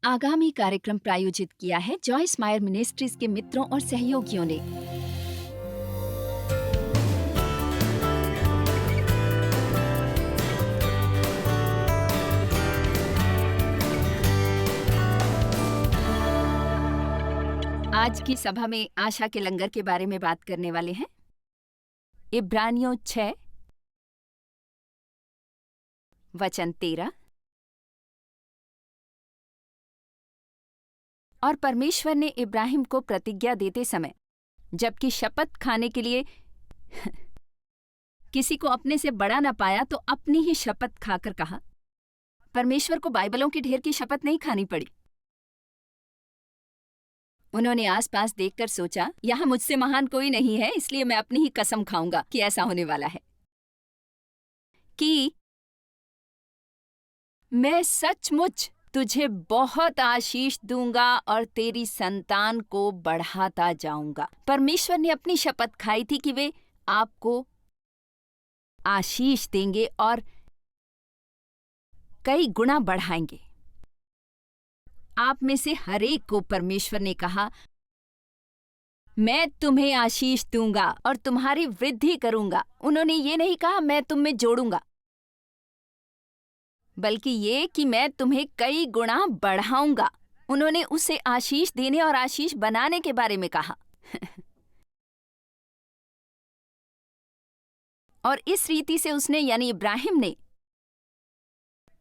आगामी कार्यक्रम प्रायोजित किया है जॉयस मायर मिनिस्ट्रीज के मित्रों और सहयोगियों ने। आज की सभा में आशा के लंगर के बारे में बात करने वाले हैं। इब्रानियों 6 वचन 13। और परमेश्वर ने इब्राहिम को प्रतिज्ञा देते समय, जबकि शपथ खाने के लिए किसी को अपने से बड़ा न पाया, तो अपनी ही शपथ खाकर कहा। परमेश्वर को बाइबलों के ढेर की शपथ नहीं खानी पड़ी। उन्होंने आसपास देखकर सोचा, यहां मुझसे महान कोई नहीं है, इसलिए मैं अपनी ही कसम खाऊंगा कि ऐसा होने वाला है कि मैं सचमुच तुझे बहुत आशीष दूंगा और तेरी संतान को बढ़ाता जाऊंगा। परमेश्वर ने अपनी शपथ खाई थी कि वे आपको आशीष देंगे और कई गुना बढ़ाएंगे। आप में से हर एक को परमेश्वर ने कहा, मैं तुम्हें आशीष दूंगा और तुम्हारी वृद्धि करूंगा। उन्होंने ये नहीं कहा मैं तुम में जोड़ूंगा, बल्कि ये कि मैं तुम्हें कई गुना बढ़ाऊंगा। उन्होंने उसे आशीष देने और आशीष बनाने के बारे में कहा। और इस रीति से उसने यानी इब्राहिम ने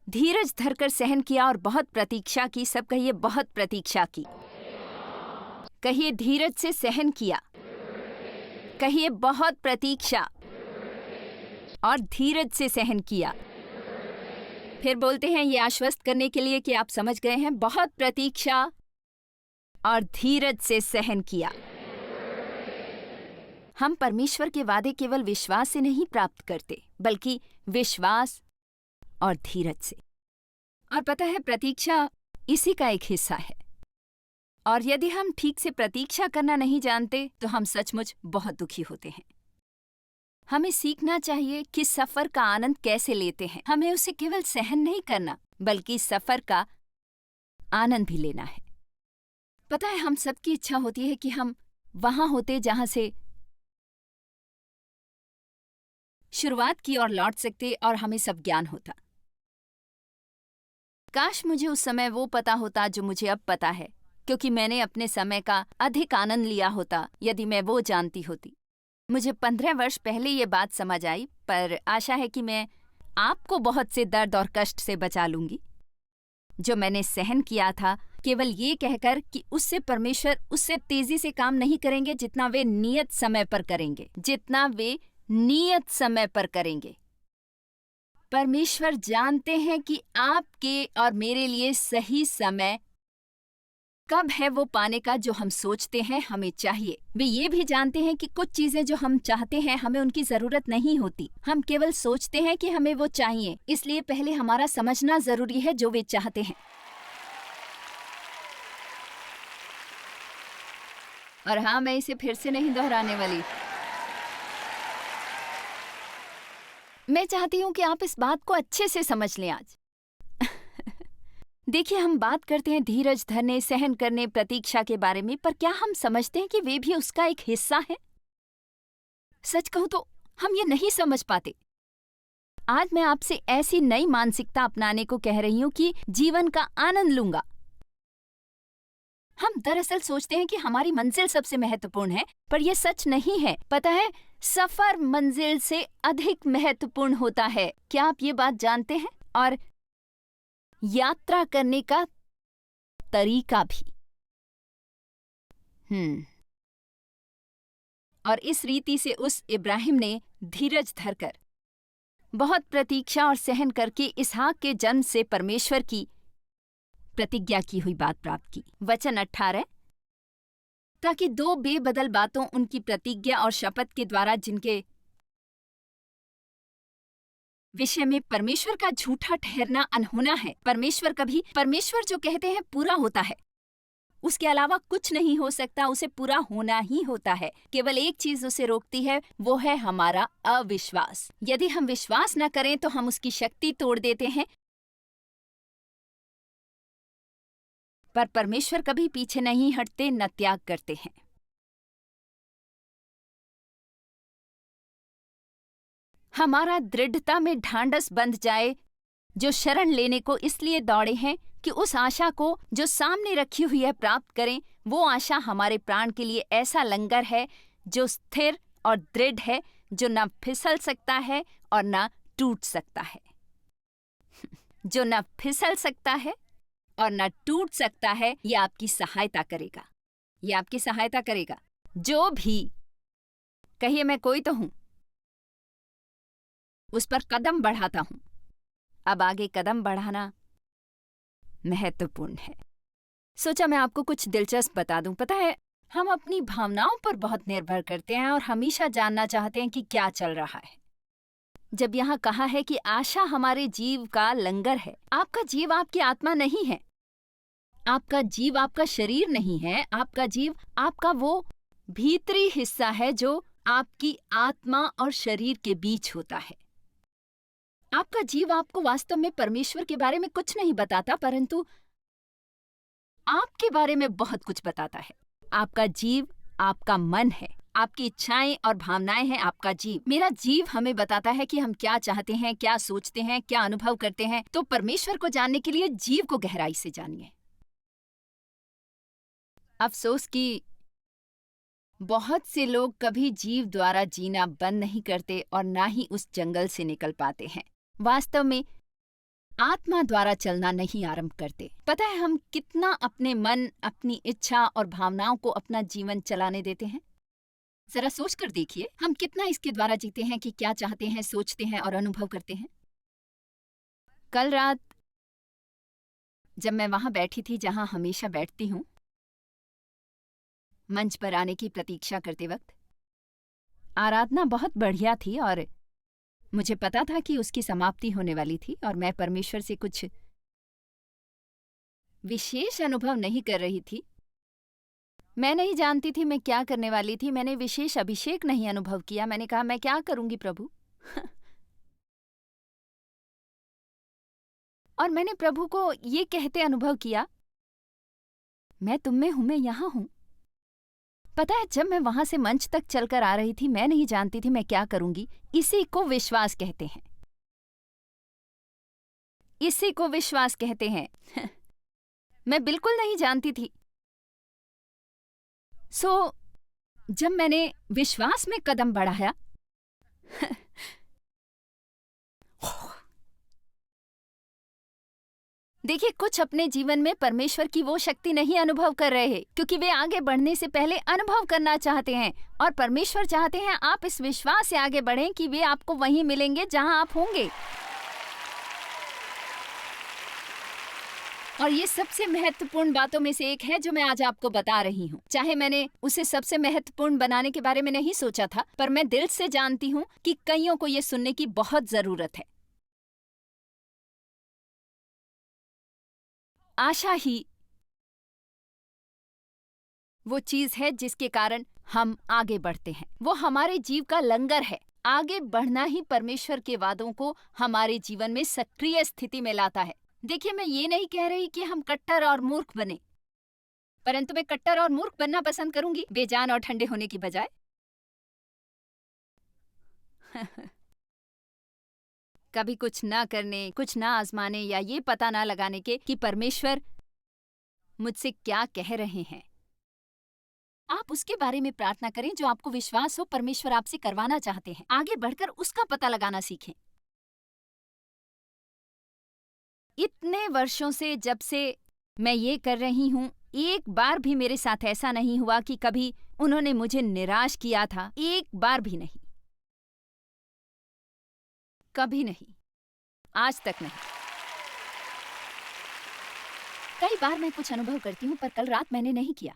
धीरज धरकर सहन किया और बहुत प्रतीक्षा की। सब कहिए, बहुत प्रतीक्षा की। कहिए, धीरज से सहन किया। कहिए, बहुत प्रतीक्षा और धीरज से सहन किया। फिर बोलते हैं ये आश्वस्त करने के लिए कि आप समझ गए हैं, बहुत प्रतीक्षा और धीरज से सहन किया। हम परमेश्वर के वादे केवल विश्वास से नहीं प्राप्त करते, बल्कि विश्वास और धीरज से। और पता है, प्रतीक्षा इसी का एक हिस्सा है। और यदि हम ठीक से प्रतीक्षा करना नहीं जानते तो हम सचमुच बहुत दुखी होते हैं। हमें सीखना चाहिए कि सफर का आनंद कैसे लेते हैं। हमें उसे केवल सहन नहीं करना, बल्कि सफर का आनंद भी लेना है। पता है, हम सबकी इच्छा होती है कि हम वहां होते जहां से शुरुआत की और लौट सकते और हमें सब ज्ञान होता। काश मुझे उस समय वो पता होता जो मुझे अब पता है, क्योंकि मैंने अपने समय का अधिक आनंद लिया होता यदि मैं वो जानती होती। मुझे 15 वर्ष पहले ये बात समझ आई, पर आशा है कि मैं आपको बहुत से दर्द और कष्ट से बचा लूंगी जो मैंने सहन किया था, केवल ये कहकर कि उससे परमेश्वर उससे तेजी से काम नहीं करेंगे जितना वे नियत समय पर करेंगे। जितना वे नियत समय पर करेंगे। परमेश्वर जानते हैं कि आपके और मेरे लिए सही समय कब है वो पाने का जो हम सोचते हैं हमें चाहिए। वे ये भी जानते हैं कि कुछ चीजें जो हम चाहते हैं हमें उनकी जरूरत नहीं होती। हम केवल सोचते हैं कि हमें वो चाहिए। इसलिए पहले हमारा समझना जरूरी है जो वे चाहते हैं। और हाँ, मैं इसे फिर से नहीं दोहराने वाली। मैं चाहती हूं कि आप इस बात को अच्छे से समझ लें आज। देखिए, हम बात करते हैं धीरज धरने, सहन करने, प्रतीक्षा के बारे में, पर क्या हम समझते हैं कि वे भी उसका एक हिस्सा है? सच कहूं तो हम ये नहीं समझ पाते। आज मैं आपसे ऐसी नई मानसिकता अपनाने को कह रही हूं कि जीवन का आनंद लूंगा। हम दरअसल सोचते हैं कि हमारी मंजिल सबसे महत्वपूर्ण है, पर यह सच नहीं है। पता है, सफर मंजिल से अधिक महत्वपूर्ण होता है। क्या आप ये बात जानते हैं? और यात्रा करने का तरीका भी। और इस रीति से उस इब्राहिम ने धीरज धरकर बहुत प्रतीक्षा और सहन करके इसहाक के जन्म से परमेश्वर की प्रतिज्ञा की हुई बात प्राप्त की। वचन 18, ताकि दो बेबदल बातों, उनकी प्रतिज्ञा और शपथ के द्वारा, जिनके विषय में परमेश्वर का झूठा ठहरना अनहोना है। परमेश्वर जो कहते हैं पूरा होता है। उसके अलावा कुछ नहीं हो सकता। उसे पूरा होना ही होता है। केवल एक चीज उसे रोकती है, वो है हमारा अविश्वास। यदि हम विश्वास न करें तो हम उसकी शक्ति तोड़ देते हैं पर परमेश्वर कभी पीछे नहीं हटते, न त्याग करते हैं। हमारा दृढ़ता में ढांढस बंध जाए, जो शरण लेने को इसलिए दौड़े हैं कि उस आशा को जो सामने रखी हुई है प्राप्त करें। वो आशा हमारे प्राण के लिए ऐसा लंगर है जो स्थिर और दृढ़ है, जो न फिसल सकता है और न टूट सकता है। जो न फिसल सकता है और न टूट सकता है। ये आपकी सहायता करेगा, ये आपकी सहायता करेगा। जो भी कहिए, मैं कोई तो हूं, उस पर कदम बढ़ाता हूं। अब आगे कदम बढ़ाना महत्वपूर्ण है। सोचा मैं आपको कुछ दिलचस्प बता दूं। पता है, हम अपनी भावनाओं पर बहुत निर्भर करते हैं और हमेशा जानना चाहते हैं कि क्या चल रहा है। जब यहाँ कहा है कि आशा हमारे जीव का लंगर है, आपका जीव आपकी आत्मा नहीं है, आपका जीव आपका शरीर नहीं है, आपका जीव आपका वो भीतरी हिस्सा है जो आपकी आत्मा और शरीर के बीच होता है। आपका जीव आपको वास्तव में परमेश्वर के बारे में कुछ नहीं बताता, परंतु आपके बारे में बहुत कुछ बताता है। आपका जीव आपका मन है, आपकी इच्छाएं और भावनाएं हैं आपका जीव। मेरा जीव हमें बताता है कि हम क्या चाहते हैं, क्या सोचते हैं, क्या अनुभव करते हैं। तो परमेश्वर को जानने के लिए जीव को गहराई से जानिए। अफसोस कि बहुत से लोग कभी जीव द्वारा जीना बंद नहीं करते और ना ही उस जंगल से निकल पाते हैं। वास्तव में आत्मा द्वारा चलना नहीं आरंभ करते। पता है हम कितना अपने मन, अपनी इच्छा और भावनाओं को अपना जीवन चलाने देते हैं? जरा सोच कर देखिए, हम कितना इसके द्वारा जीते हैं कि क्या चाहते हैं, सोचते हैं और अनुभव करते हैं। कल रात जब मैं वहां बैठी थी जहां हमेशा बैठती हूं, मंच पर आने की प्रतीक्षा करते वक्त, आराधना बहुत बढ़िया थी और मुझे पता था कि उसकी समाप्ति होने वाली थी और मैं परमेश्वर से कुछ विशेष अनुभव नहीं कर रही थी। मैं नहीं जानती थी मैं क्या करने वाली थी। मैंने विशेष अभिषेक नहीं अनुभव किया। मैंने कहा, मैं क्या करूंगी प्रभु? और मैंने प्रभु को ये कहते अनुभव किया, मैं तुम में हूं, मैं यहां हूं। पता है, जब मैं वहां से मंच तक चलकर आ रही थी, मैं नहीं जानती थी मैं क्या करूंगी। इसी को विश्वास कहते हैं, इसी को विश्वास कहते हैं। मैं बिल्कुल नहीं जानती थी। जब मैंने विश्वास में कदम बढ़ाया, देखिए, कुछ अपने जीवन में परमेश्वर की वो शक्ति नहीं अनुभव कर रहे हैं क्योंकि वे आगे बढ़ने से पहले अनुभव करना चाहते हैं। और परमेश्वर चाहते हैं आप इस विश्वास से आगे बढ़ें कि वे आपको वहीं मिलेंगे जहां आप होंगे। और ये सबसे महत्वपूर्ण बातों में से एक है जो मैं आज आपको बता रही हूँ। चाहे मैंने उसे सबसे महत्वपूर्ण बनाने के बारे में नहीं सोचा था, पर मैं दिल से जानती हूँ कि कईयों को ये सुनने की बहुत जरूरत है। आशा ही वो चीज है जिसके कारण हम आगे बढ़ते हैं। वो हमारे जीव का लंगर है। आगे बढ़ना ही परमेश्वर के वादों को हमारे जीवन में सक्रिय स्थिति में लाता है। देखिए, मैं ये नहीं कह रही कि हम कट्टर और मूर्ख बने, परंतु मैं कट्टर और मूर्ख बनना पसंद करूंगी बेजान और ठंडे होने की बजाय। कभी कुछ ना करने, कुछ ना आजमाने या ये पता ना लगाने के कि परमेश्वर मुझसे क्या कह रहे हैं। आप उसके बारे में प्रार्थना करें जो आपको विश्वास हो परमेश्वर आपसे करवाना चाहते हैं। आगे बढ़कर उसका पता लगाना सीखें। इतने वर्षों से जब से मैं ये कर रही हूं, एक बार भी मेरे साथ ऐसा नहीं हुआ कि कभी उन्होंने मुझे निराश किया था। एक बार भी नहीं, कभी नहीं, आज तक नहीं। कई बार मैं कुछ अनुभव करती हूं, पर कल रात मैंने नहीं किया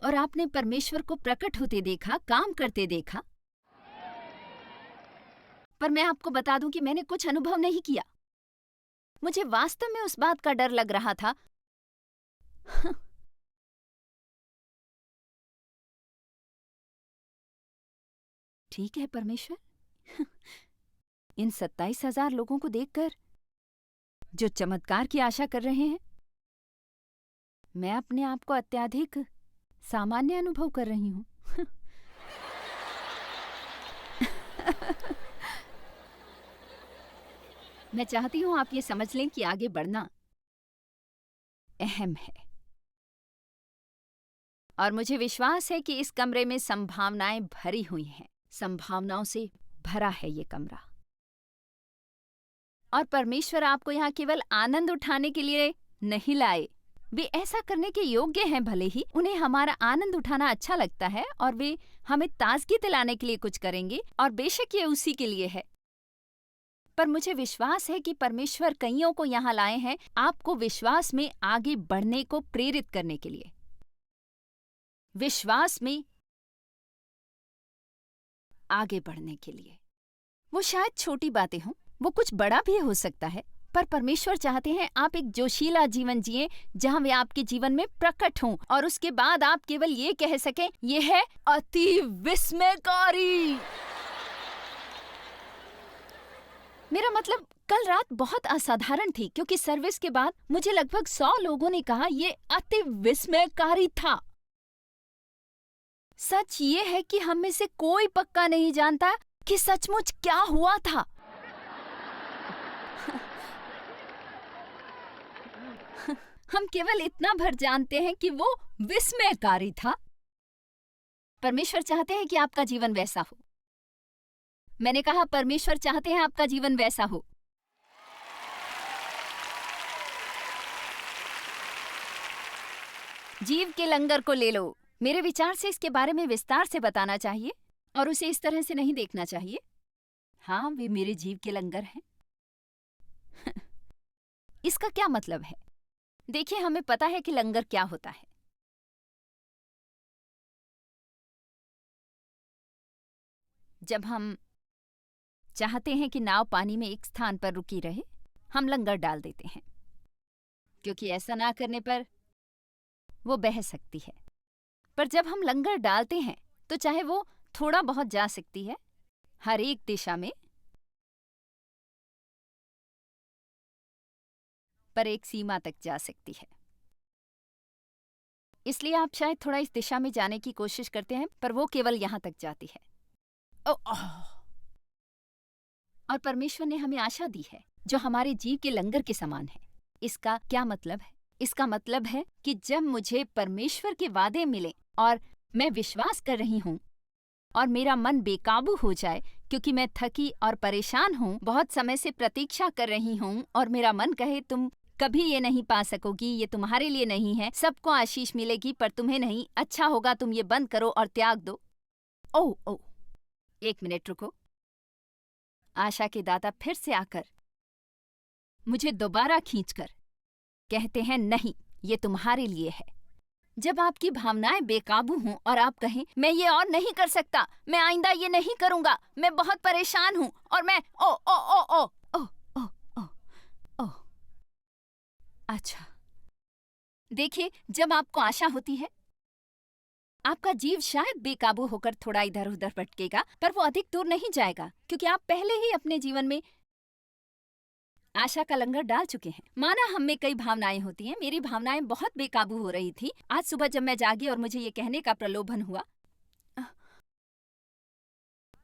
और आपने परमेश्वर को प्रकट होते देखा, काम करते देखा। पर मैं आपको बता दूं कि मैंने कुछ अनुभव नहीं किया। मुझे वास्तव में उस बात का डर लग रहा था। ठीक है परमेश्वर, इन 27,000 लोगों को देखकर जो चमत्कार की आशा कर रहे हैं, मैं अपने आप को अत्यधिक सामान्य अनुभव कर रही हूँ। मैं चाहती हूँ आप ये समझ लें कि आगे बढ़ना अहम है और मुझे विश्वास है कि इस कमरे में संभावनाएं भरी हुई हैं। संभावनाओं से भरा है ये कमरा और परमेश्वर आपको यहाँ केवल आनंद उठाने के लिए नहीं लाए। वे ऐसा करने के योग्य हैं, भले ही उन्हें हमारा आनंद उठाना अच्छा लगता है और वे हमें ताजगी दिलाने के लिए कुछ करेंगे और बेशक ये उसी के लिए है। पर मुझे विश्वास है कि परमेश्वर कईयों को यहाँ लाए हैं आपको विश्वास में आगे बढ़ने को प्रेरित करने के लिए। विश्वास में आगे बढ़ने के लिए। वो शायद छोटी बातें हों, वो कुछ बड़ा भी हो सकता है, पर परमेश्वर चाहते हैं आप एक जोशीला जीवन जिएं जहां वे आपके जीवन में प्रकट हों और उसके बाद आप केवल ये कह सकें, ये है अति विस्मयकारी। मेरा मतलब कल रात बहुत असाधारण थी क्योंकि सर्विस के बाद मुझे लगभग 100 लोगों ने कहा ये अति विस्मयकारी था। सच ये है कि हम में से कोई पक्का नहीं जानता कि सचमुच क्या हुआ था। हम केवल इतना भर जानते हैं कि वो विस्मयकारी था। परमेश्वर चाहते हैं कि आपका जीवन वैसा हो। मैंने कहा परमेश्वर चाहते हैं आपका जीवन वैसा हो। जीव के लंगर को ले लो। मेरे विचार से इसके बारे में विस्तार से बताना चाहिए और उसे इस तरह से नहीं देखना चाहिए। हाँ, वे मेरे जीव के लंगर हैं। इसका क्या मतलब है? देखिए, हमें पता है कि लंगर क्या होता है। जब हम चाहते हैं कि नाव पानी में एक स्थान पर रुकी रहे, हम लंगर डाल देते हैं, क्योंकि ऐसा ना करने पर वो बह सकती है। पर जब हम लंगर डालते हैं तो चाहे वो थोड़ा बहुत जा सकती है, हर एक दिशा में, पर एक सीमा तक जा सकती है। इसलिए आप शायद थोड़ा इस दिशा में जाने की कोशिश करते हैं, पर वो केवल यहां तक जाती है। और परमेश्वर ने हमें आशा दी है जो हमारे जीव के लंगर के समान है। इसका क्या मतलब है? इसका मतलब है कि जब मुझे परमेश्वर के वादे मिले और मैं विश्वास कर रही हूँ और मेरा मन बेकाबू हो जाए क्योंकि मैं थकी और परेशान हूँ, बहुत समय से प्रतीक्षा कर रही हूँ और मेरा मन कहे तुम कभी ये नहीं पा सकोगी, ये तुम्हारे लिए नहीं है, सबको आशीष मिलेगी पर तुम्हें नहीं, अच्छा होगा तुम ये बंद करो और त्याग दो। ओ, 1 मिनट रुको। आशा के दाता फिर से आकर मुझे दोबारा खींचकर कहते हैं नहीं, ये तुम्हारे लिए है। जब आपकी भावनाएं बेकाबू हों और आप कहें मैं ये और नहीं कर सकता, मैं आइंदा ये नहीं करूंगा, मैं बहुत परेशान हूं और मैं ओ ओ ओ ओ ओ ओ ओ ओ अच्छा, देखिए, जब आपको आशा होती है आपका जीव शायद बेकाबू होकर थोड़ा इधर उधर भटकेगा, पर वो अधिक दूर नहीं जाएगा क्योंकि आप पहले ही अपने जीवन में आशा का लंगर डाल चुके हैं। माना हम में कई भावनाएं होती हैं। मेरी भावनाएं बहुत बेकाबू हो रही थी। आज सुबह जब मैं जागी और मुझे ये कहने का प्रलोभन हुआ,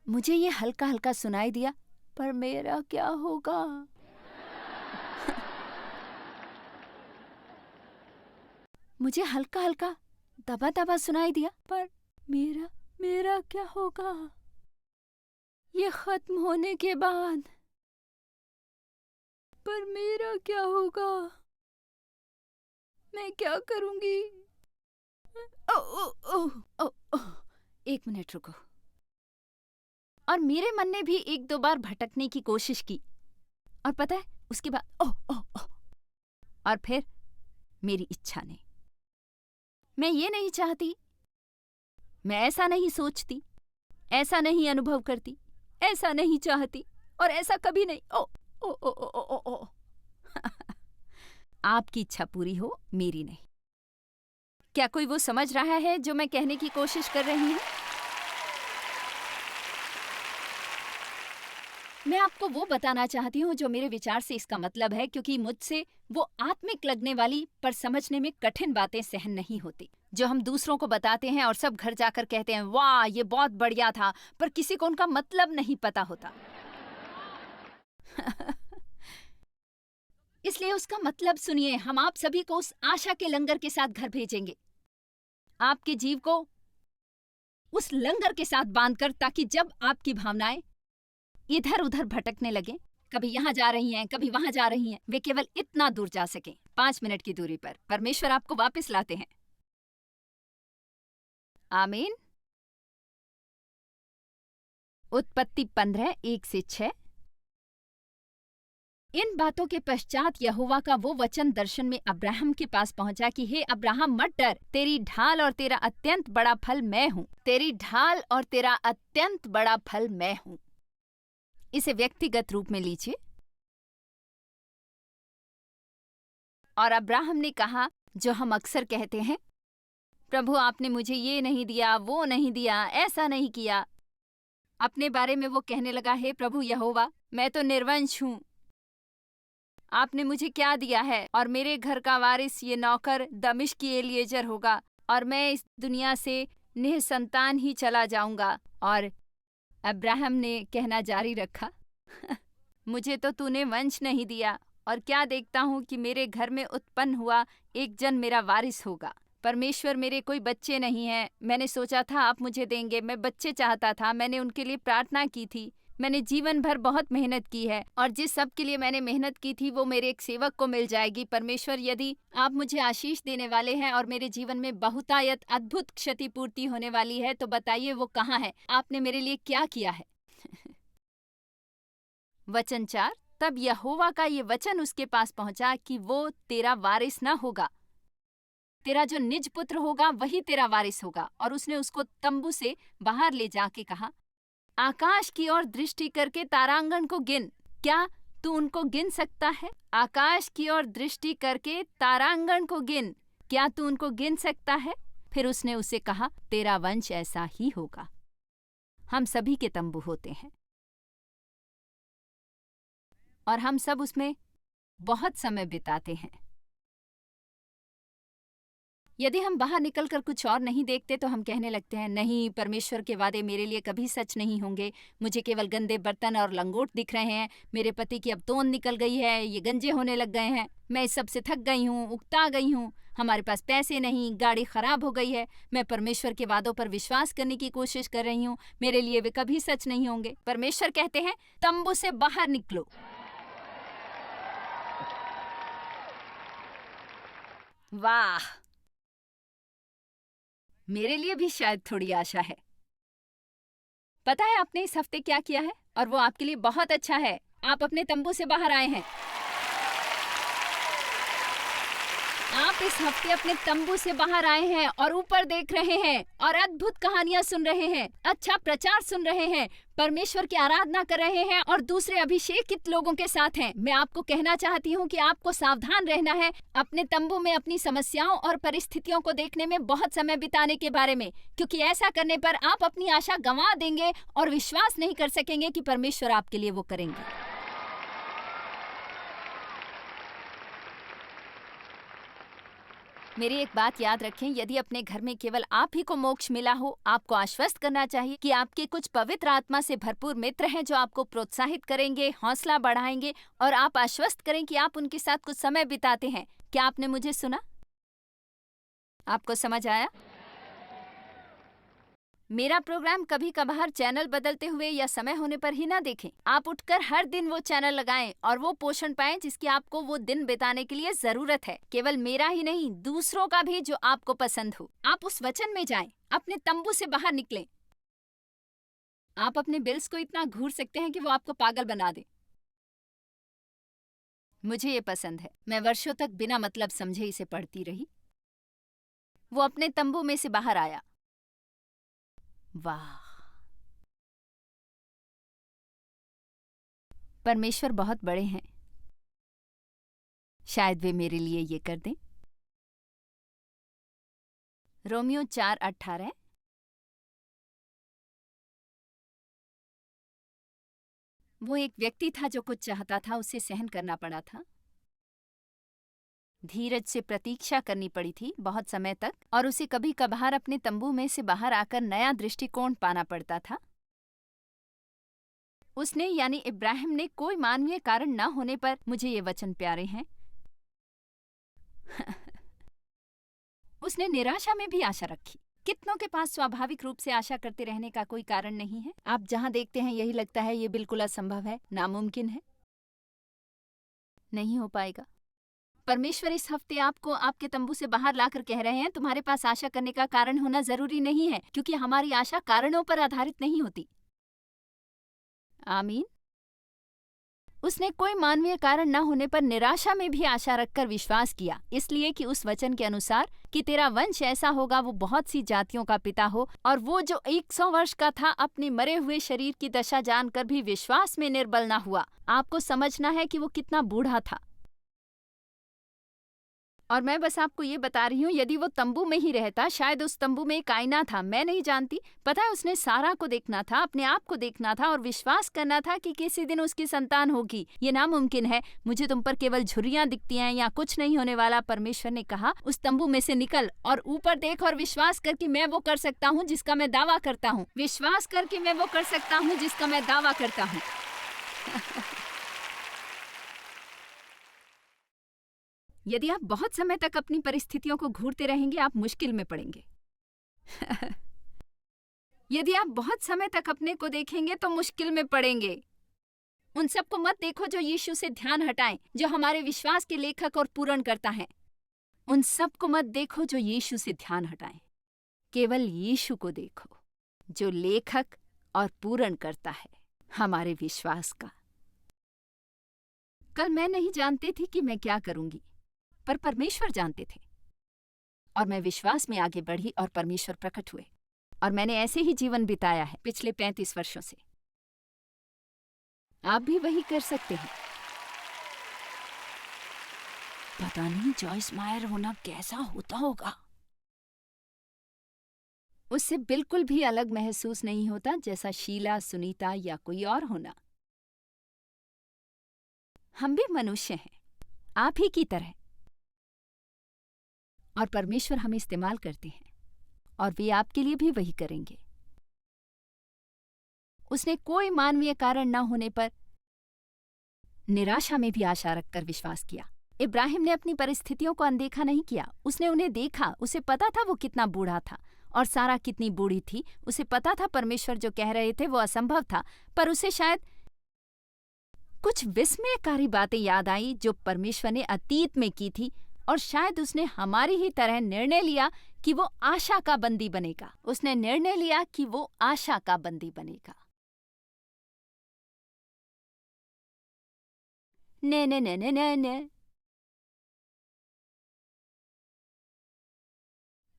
मुझे ये हल्का हल्का सुनाई दिया, पर मेरा क्या होगा? मुझे हल्का हल्का दबा दबा सुनाई दिया, पर मेरा क्या होगा? ये खत्म होने के बाद पर मेरा क्या होगा? मैं क्या करूंगी? ओ, 1 मिनट रुको। और मेरे मन ने भी 1-2 बार भटकने की कोशिश की और पता है उसके बाद ओ, और फिर मेरी इच्छा ने, मैं ये नहीं चाहती, मैं ऐसा नहीं सोचती, ऐसा नहीं अनुभव करती, ऐसा नहीं चाहती और ऐसा कभी नहीं। ओ। आपकी इच्छा पूरी हो, मेरी नहीं। क्या कोई वो समझ रहा है जो मैं कहने की कोशिश कर रही हूं? मैं आपको वो बताना चाहती हूँ जो मेरे विचार से इसका मतलब है, क्योंकि मुझसे वो आत्मिक लगने वाली पर समझने में कठिन बातें सहन नहीं होती जो हम दूसरों को बताते हैं और सब घर जाकर कहते हैं वाह ये बहुत बढ़िया था, पर किसी को उनका मतलब नहीं पता होता। इसलिए उसका मतलब सुनिए, हम आप सभी को उस आशा के लंगर के साथ घर भेजेंगे, आपके जीव को उस लंगर के साथ बांधकर, ताकि जब आपकी भावनाएं इधर उधर भटकने लगे, कभी यहाँ जा रही हैं, कभी वहां जा रही हैं, वे केवल इतना दूर जा सकें, 5 मिनट की दूरी पर परमेश्वर आपको वापस लाते हैं। आमीन। उत्पत्ति 15:1-6। इन बातों के पश्चात यहोवा का वो वचन दर्शन में अब्राहम के पास पहुंचा कि हे अब्राहम मत डर, तेरी ढाल और तेरा अत्यंत बड़ा फल मैं हूँ। तेरी ढाल और तेरा अत्यंत बड़ा फल मैं हूँ। इसे व्यक्तिगत रूप में लीजिए। और अब्राहम ने कहा जो हम अक्सर कहते हैं, प्रभु आपने मुझे ये नहीं दिया, वो नहीं दिया, ऐसा नहीं किया। अपने बारे में वो कहने लगा, हे प्रभु यहोवा, मैं तो निर्वंश हूँ, आपने मुझे क्या दिया है? और मेरे घर का वारिस ये नौकर दमिश्की एलिएजर होगा, और मैं इस दुनिया से निःसंतान ही चला जाऊंगा। और अब्राहम ने कहना जारी रखा, मुझे तो तूने वंश नहीं दिया, और क्या देखता हूँ कि मेरे घर में उत्पन्न हुआ एक जन मेरा वारिस होगा। परमेश्वर, मेरे कोई बच्चे नहीं हैं। मैंने सोचा था आप मुझे देंगे, मैं बच्चे चाहता था, मैंने उनके लिए प्रार्थना की थी, मैंने जीवन भर बहुत मेहनत की है, और जिस सब के लिए मैंने मेहनत की थी वो मेरे एक सेवक को मिल जाएगी। परमेश्वर, यदि आप मुझे आशीष देने वाले हैं और मेरे जीवन में बहुतायत अद्भुत क्षतिपूर्ति होने वाली है, तो बताइए वो कहाँ है? आपने मेरे लिए क्या किया है? वचन 4। तब यहोवा का ये वचन उसके पास पहुंचा कि वो तेरा वारिस न होगा, तेरा जो निज पुत्र होगा वही तेरा वारिस होगा। और उसने उसको तंबू से बाहर ले जाके कहा, आकाश की ओर दृष्टि करके तारांगण को गिन। क्या तू उनको गिन सकता है? आकाश की ओर दृष्टि करके तारांगण को गिन, क्या तू उनको गिन सकता है? फिर उसने उसे कहा, तेरा वंश ऐसा ही होगा। हम सभी के तंबू होते हैं और हम सब उसमें बहुत समय बिताते हैं। यदि हम बाहर निकलकर कुछ और नहीं देखते तो हम कहने लगते हैं, नहीं, परमेश्वर के वादे मेरे लिए कभी सच नहीं होंगे, मुझे केवल गंदे बर्तन और लंगोट दिख रहे हैं, मेरे पति की अब तोंद निकल गई है, ये गंजे होने लग गए हैं, मैं इस सब से थक गई हूँ, उकता गई हूँ, हमारे पास पैसे नहीं, गाड़ी खराब हो गई है, मैं परमेश्वर के वादों पर विश्वास करने की कोशिश कर रही हूँ, मेरे लिए वे कभी सच नहीं होंगे। परमेश्वर कहते हैं, तंबू से बाहर निकलो। वाह, मेरे लिए भी शायद थोड़ी आशा है। पता है आपने इस हफ्ते क्या किया है? और वो आपके लिए बहुत अच्छा है। आप अपने तंबू से बाहर आए हैं। आप इस हफ्ते अपने तंबू से बाहर आए हैं और ऊपर देख रहे हैं और अद्भुत कहानियां सुन रहे हैं, अच्छा प्रचार सुन रहे हैं, परमेश्वर की आराधना कर रहे हैं और दूसरे अभिषेकित लोगों के साथ हैं। मैं आपको कहना चाहती हूँ कि आपको सावधान रहना है अपने तंबू में अपनी समस्याओं और परिस्थितियों को देखने में बहुत समय बिताने के बारे में, क्योंकि ऐसा करने पर आप अपनी आशा गंवा देंगे और विश्वास नहीं कर सकेंगे कि परमेश्वर आपके लिए वो करेंगे। मेरी एक बात याद रखें, यदि अपने घर में केवल आप ही को मोक्ष मिला हो, आपको आश्वस्त करना चाहिए कि आपके कुछ पवित्र आत्मा से भरपूर मित्र हैं जो आपको प्रोत्साहित करेंगे, हौसला बढ़ाएंगे और आप आश्वस्त करें कि आप उनके साथ कुछ समय बिताते हैं। क्या आपने मुझे सुना? आपको समझ आया? मेरा प्रोग्राम कभी कभार चैनल बदलते हुए या समय होने पर ही ना देखें। आप उठकर हर दिन वो चैनल लगाएं और वो पोषण पाएं जिसकी आपको वो दिन बिताने के लिए जरूरत है। केवल मेरा ही नहीं, दूसरों का भी जो आपको पसंद हो। आप उस वचन में जाएं, अपने तंबू से बाहर निकलें। आप अपने बिल्स को इतना घूर सकते हैं कि वो आपको पागल बना दे। मुझे ये पसंद है। मैं वर्षों तक बिना मतलब समझे इसे पढ़ती रही। वो अपने तंबू में से बाहर आया। वाह, परमेश्वर बहुत बड़े हैं। शायद वे मेरे लिए ये कर दें। रोमियो 4:18। वो एक व्यक्ति था जो कुछ चाहता था, उसे सहन करना पड़ा था, धीरज से प्रतीक्षा करनी पड़ी थी बहुत समय तक, और उसे कभी कभार अपने तंबू में से बाहर आकर नया दृष्टिकोण पाना पड़ता था। उसने यानी इब्राहिम ने कोई मानवीय कारण न होने पर, मुझे ये वचन प्यारे हैं, उसने निराशा में भी आशा रखी। कितनों के पास स्वाभाविक रूप से आशा करते रहने का कोई कारण नहीं है। आप जहां देखते हैं यही लगता है ये बिल्कुल असंभव है, नामुमकिन है, नहीं हो पाएगा। परमेश्वर इस हफ्ते आपको आपके तंबू से बाहर लाकर कह रहे हैं, तुम्हारे पास आशा करने का कारण होना जरूरी नहीं है, क्योंकि हमारी आशा कारणों पर आधारित नहीं होती। आमीन। उसने कोई मानवीय कारण न होने पर निराशा में भी आशा रखकर विश्वास किया, इसलिए कि उस वचन के अनुसार कि तेरा वंश ऐसा होगा वो बहुत सी जातियों का पिता हो। और वो जो 100 वर्ष का था, अपने मरे हुए शरीर की दशा जानकर भी विश्वास में निर्बल न हुआ। आपको समझना है कि वो कितना बूढ़ा था। और मैं बस आपको ये बता रही हूँ, यदि वो तंबू में ही रहता, शायद उस तंबू में एक आईना था, मैं नहीं जानती। पता है, उसने सारा को देखना था, अपने आप को देखना था और विश्वास करना था कि किसी दिन उसकी संतान होगी। ये नामुमकिन है, मुझे तुम पर केवल झुर्रियां दिखती हैं या कुछ नहीं होने वाला। परमेश्वर ने कहा, उस तंबू में से निकल और ऊपर देख और विश्वास कर कि मैं वो कर सकता हूँ जिसका मैं दावा करता हूँ। विश्वास कर कि मैं वो कर सकता हूँ जिसका मैं दावा करता हूँ। यदि आप बहुत समय तक अपनी परिस्थितियों को घूरते रहेंगे, आप मुश्किल में पड़ेंगे। यदि आप बहुत समय तक अपने को देखेंगे तो मुश्किल में पड़ेंगे। उन सबको मत देखो जो यीशु से ध्यान हटाएं, जो हमारे विश्वास के लेखक और पूर्ण करता है। उन सबको मत देखो जो यीशु से ध्यान हटाएं। केवल यीशु को देखो, जो लेखक और पूर्ण करता है हमारे विश्वास का। कल मैं नहीं जानती थी कि मैं क्या करूंगी, पर परमेश्वर जानते थे, और मैं विश्वास में आगे बढ़ी और परमेश्वर प्रकट हुए, और मैंने ऐसे ही जीवन बिताया है पिछले 35 वर्षों से। आप भी वही कर सकते हैं। पता नहीं जॉयस मायर होना कैसा होता होगा। उससे बिल्कुल भी अलग महसूस नहीं होता जैसा शीला, सुनीता या कोई और होना। हम भी मनुष्य हैं, आप ही की तरह, और परमेश्वर हमें इस्तेमाल करते हैं, और वे आपके लिए भी वही करेंगे। उसने कोई मानवीय कारण न होने पर निराशा में भी आशा रखकर विश्वास किया। इब्राहिम ने अपनी परिस्थितियों को अनदेखा नहीं किया, उसने उन्हें देखा। उसे पता था वो कितना बूढ़ा था और सारा कितनी बूढ़ी थी। उसे पता था परमेश्वर जो कह रहे थे वो असंभव था, पर उसे शायद कुछ विस्मयकारी बातें याद आई जो परमेश्वर ने अतीत में की थी, और शायद उसने हमारी ही तरह निर्णय लिया कि वो आशा का बंदी बनेगा। उसने निर्णय लिया कि वो आशा का बंदी बनेगा। ने ने ने ने ने ने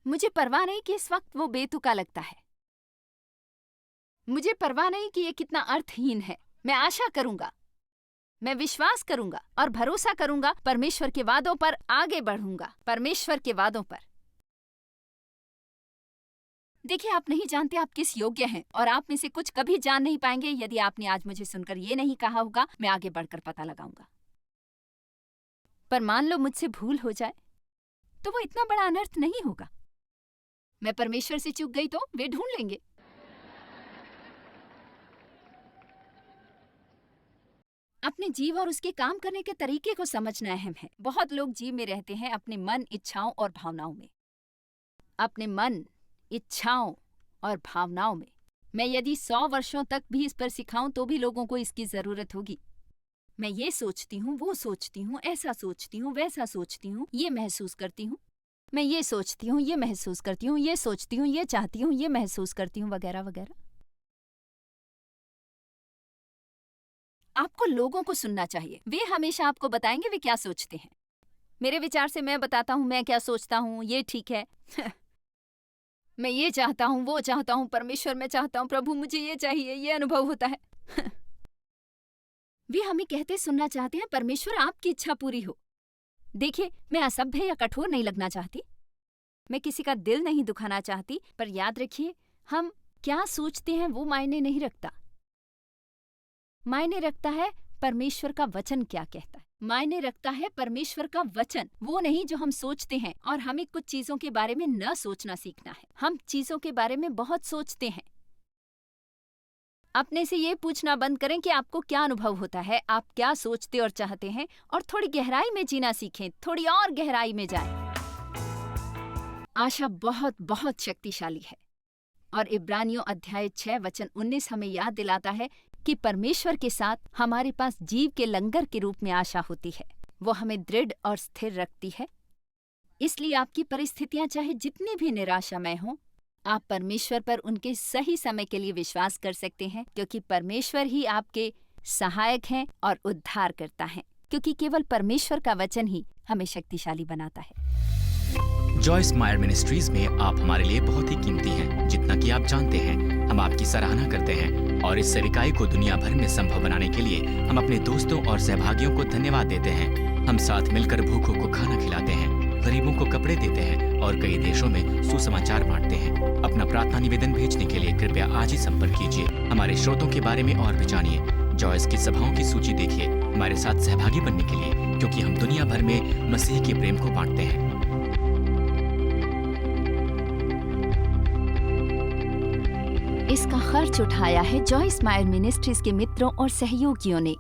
मुझे परवाह नहीं कि इस वक्त वो बेतुका लगता है। मुझे परवाह नहीं कि ये कितना अर्थहीन है। मैं आशा करूंगा, मैं विश्वास करूंगा और भरोसा करूंगा। परमेश्वर के वादों पर आगे बढ़ूंगा, परमेश्वर के वादों पर। देखिए, आप नहीं जानते आप किस योग्य हैं, और आप में से कुछ कभी जान नहीं पाएंगे यदि आपने आज मुझे सुनकर ये नहीं कहा होगा, मैं आगे बढ़कर पता लगाऊंगा। पर मान लो मुझसे भूल हो जाए तो वो इतना बड़ा अनर्थ नहीं होगा। मैं परमेश्वर से चूक गई तो वे ढूंढ लेंगे। अपने जीव और उसके काम करने के तरीके को समझना अहम है। बहुत लोग जीव में रहते हैं अपने मन, इच्छाओं और भावनाओं में। अपने मन, इच्छाओं और भावनाओं में। मैं यदि 100 वर्षों तक भी इस पर सिखाऊं तो भी लोगों को इसकी जरूरत होगी। मैं ये सोचती हूँ, वो सोचती हूँ, ऐसा सोचती हूँ, वैसा सोचती हूँ, ये महसूस करती हूँ, मैं ये सोचती हूँ, ये महसूस करती हूँ, ये सोचती हूँ, ये चाहती हूँ, ये महसूस करती हूँ, वगैरह वगैरह। आपको लोगों को सुनना चाहिए। वे हमेशा आपको बताएंगे वे क्या सोचते हैं। मेरे विचार से मैं बताता हूँ मैं क्या सोचता हूँ, ये ठीक है। मैं ये चाहता हूँ, वो चाहता हूँ, परमेश्वर मैं चाहता हूँ, प्रभु मुझे ये चाहिए, ये अनुभव होता है। वे हमें कहते सुनना चाहते हैं, परमेश्वर आपकी इच्छा पूरी हो। देखिए, मैं असभ्य या कठोर नहीं लगना चाहती, मैं किसी का दिल नहीं दुखाना चाहती, पर याद रखिए हम क्या सोचते हैं वो मायने नहीं रखता। मायने रखता है परमेश्वर का वचन क्या कहता है। मायने रखता है परमेश्वर का वचन, वो नहीं जो हम सोचते हैं। और हमें कुछ चीजों के बारे में न सोचना सीखना है। हम चीजों के बारे में बहुत सोचते हैं। अपने से ये पूछना बंद करें कि आपको क्या अनुभव होता है, आप क्या सोचते और चाहते हैं, और थोड़ी गहराई में जीना सीखें, थोड़ी और गहराई में जाएं। आशा बहुत बहुत शक्तिशाली है और इब्रानियों अध्याय 6 वचन 19 हमें याद दिलाता है कि परमेश्वर के साथ हमारे पास जीव के लंगर के रूप में आशा होती है। वो हमें दृढ़ और स्थिर रखती है। इसलिए आपकी परिस्थितियां चाहे जितनी भी निराशामय हों, आप परमेश्वर पर उनके सही समय के लिए विश्वास कर सकते हैं, क्योंकि परमेश्वर ही आपके सहायक हैं और उद्धार करता है, क्योंकि केवल परमेश्वर का वचन ही हमें शक्तिशाली बनाता है। जॉयस मायर मिनिस्ट्रीज में आप हमारे लिए बहुत ही कीमती हैं, जितना कि आप जानते हैं। हम आपकी सराहना करते हैं और इस सेविकाई को दुनिया भर में संभव बनाने के लिए हम अपने दोस्तों और सहभागियों को धन्यवाद देते हैं। हम साथ मिलकर भूखों को खाना खिलाते हैं, गरीबों को कपड़े देते हैं और कई देशों में सुसमाचार बांटते हैं। अपना प्रार्थना निवेदन भेजने के लिए कृपया आज ही संपर्क कीजिए। हमारे स्रोतों के बारे में और भी जानिए। जॉयस की सभाओं की सूची देखिए हमारे साथ सहभागी बनने के लिए, क्योंकि हम दुनिया भर में मसीह के प्रेम को बांटते हैं। इसका खर्च उठाया है जॉयस मायर मिनिस्ट्रीज के मित्रों और सहयोगियों ने।